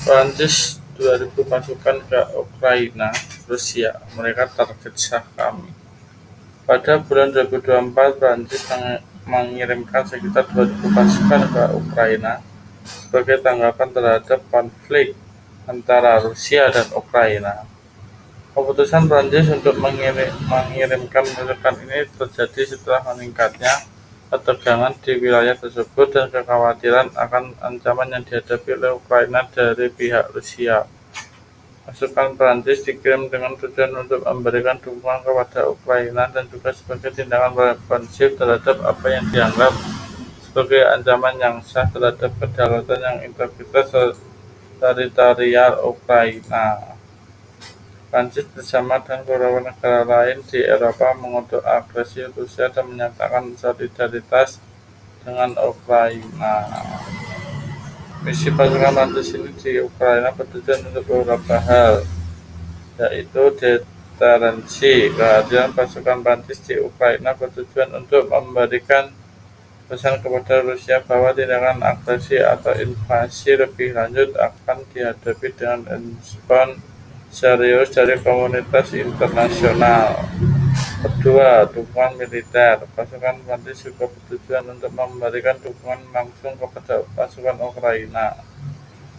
Prancis 2.000 pasukan ke Ukraina, Rusia. Mereka target sah kami. Pada bulan 2024, Prancis mengirimkan sekitar 2.000 pasukan ke Ukraina sebagai tanggapan terhadap konflik antara Rusia dan Ukraina. Keputusan Prancis untuk mengirimkan pasukan ini terjadi setelah meningkatnya ketegangan di wilayah tersebut dan kekhawatiran akan ancaman yang dihadapi oleh Ukraina dari pihak Rusia. Pasukan Prancis dikirim dengan tujuan untuk memberikan dukungan kepada Ukraina dan juga sebagai tindakan responsif terhadap apa yang dianggap sebagai ancaman yang sah terhadap kedaulatan dan integritas teritorial Ukraina. Prancis bersama dengan beberapa negara lain di Eropa mengutuk agresi Rusia dan menyatakan solidaritas dengan Ukraina. Misi pasukan Prancis ini di Ukraina bertujuan untuk beberapa hal, yaitu deterensi. Kehadiran pasukan Prancis di Ukraina bertujuan untuk memberikan pesan kepada Rusia bahwa tindakan agresi atau invasi lebih lanjut akan dihadapi dengan respon serius dari komunitas internasional. Kedua, dukungan militer. Pasukan Prancis juga bertujuan untuk memberikan dukungan langsung kepada pasukan Ukraina,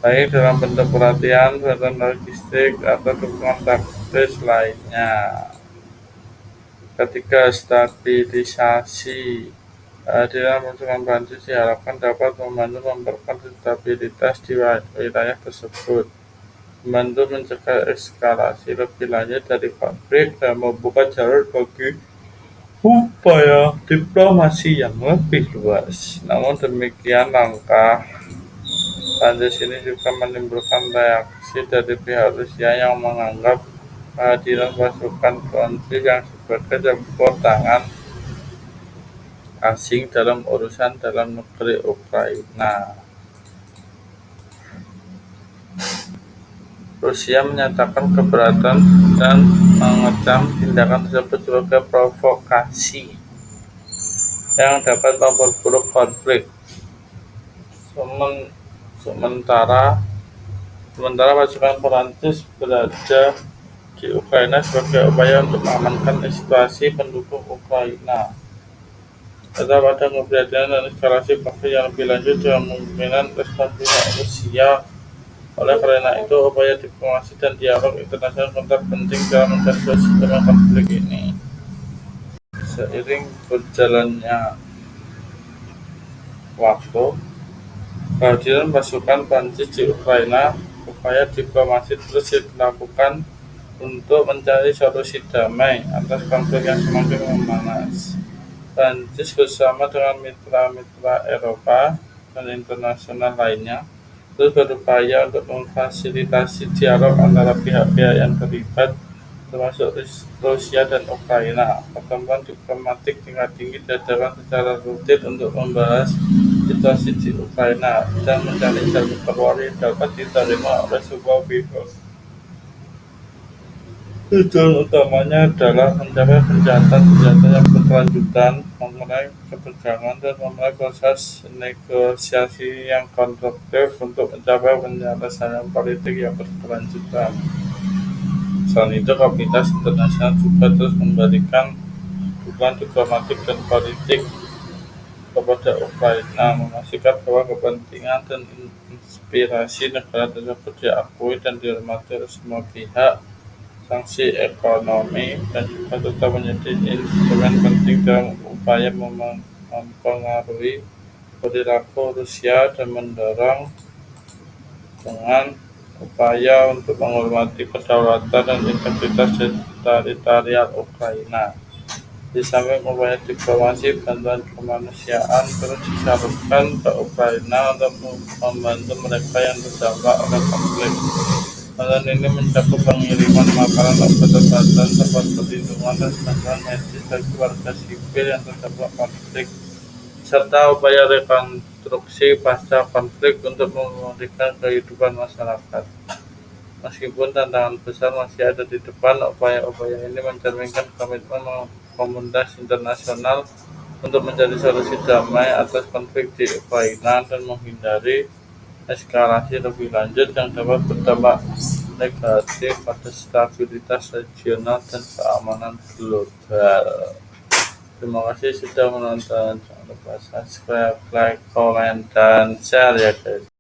baik dalam bentuk pelatihan, bantuan logistik, atau dukungan taktis lainnya. Ketiga, stabilisasi. Kehadiran pasukan Prancis diharapkan dapat membantu memperkuat stabilitas di wilayah tersebut, membantu mencegah eskalasi lebih lanjut dari konflik dan membuka jalur bagi upaya diplomasi yang lebih luas. Namun demikian, langkah Prancis ini juga menimbulkan reaksi dari pihak Rusia yang menganggap kehadiran pasukan Prancis yang sebagai campur tangan asing dalam urusan dalam negeri Ukraina. Rusia menyatakan keberatan dan mengecam tindakan tersebut sebagai provokasi yang dapat memperburuk konflik. Sementara pasukan Prancis berada di Ukraina sebagai upaya untuk mengamankan situasi pendukung Ukraina. Tetap ada keprihatinan dan eskalasi konflik yang lebih lanjut dengan kemungkinan respon pihak Rusia. Oleh karena itu, upaya diplomasi dan dialog internasional sangat penting dalam mencari solusi dalam konflik ini. Seiring berjalannya waktu, kehadiran pasukan Prancis di Ukraina, upaya diplomasi terus dilakukan untuk mencari solusi damai atas konflik yang semakin memanas. Prancis bersama dengan mitra-mitra Eropa dan internasional lainnya terus berupaya untuk memfasilitasi dialog antara pihak-pihak yang terlibat, termasuk Rusia dan Ukraina. Pertemuan diplomatik tingkat tinggi diadakan secara rutin untuk membahas situasi di Ukraina dan mencari jalur keluar yang dapat diterima oleh semua pihak. Tujuan utamanya adalah mencapai gencatan senjata yang berkelanjutan, mengurangi ketegangan, dan memulai proses negosiasi yang konstruktif untuk mencapai penyelesaian politik yang berkelanjutan. Selain itu, komunitas internasional juga terus memberikan dukungan diplomatik dan politik kepada Ukraina, memastikan bahwa kepentingan dan inspirasi negara tersebut diakui dan dihormati oleh semua pihak. Sanksi ekonomi dan juga tetap menjadi instrumen penting dalam upaya mempengaruhi perilaku Rusia dan mendorong dengan upaya untuk menghormati kedaulatan dan integritas teritorial Ukraina. Di samping upaya diplomasi, bantuan kemanusiaan terus disalurkan ke Ukraina untuk membantu mereka yang terdampak oleh konflik. Bantuan ini mencakup pengiriman makanan, obat-obatan, tempat perlindungan, dan bantuan medis bagi warga sipil yang terdampak konflik, serta upaya rekonstruksi pasca konflik untuk memulihkan kehidupan masyarakat. Meskipun tantangan besar masih ada di depan, upaya-upaya ini mencerminkan komitmen komunitas internasional untuk mencari solusi damai atas konflik di Ukraina dan menghindari eskalasi lebih lanjut yang dapat berdampak negatif pada stabilitas regional dan keamanan global. Terima kasih sudah menonton. Jangan lupa subscribe, like, comment, dan share ya guys.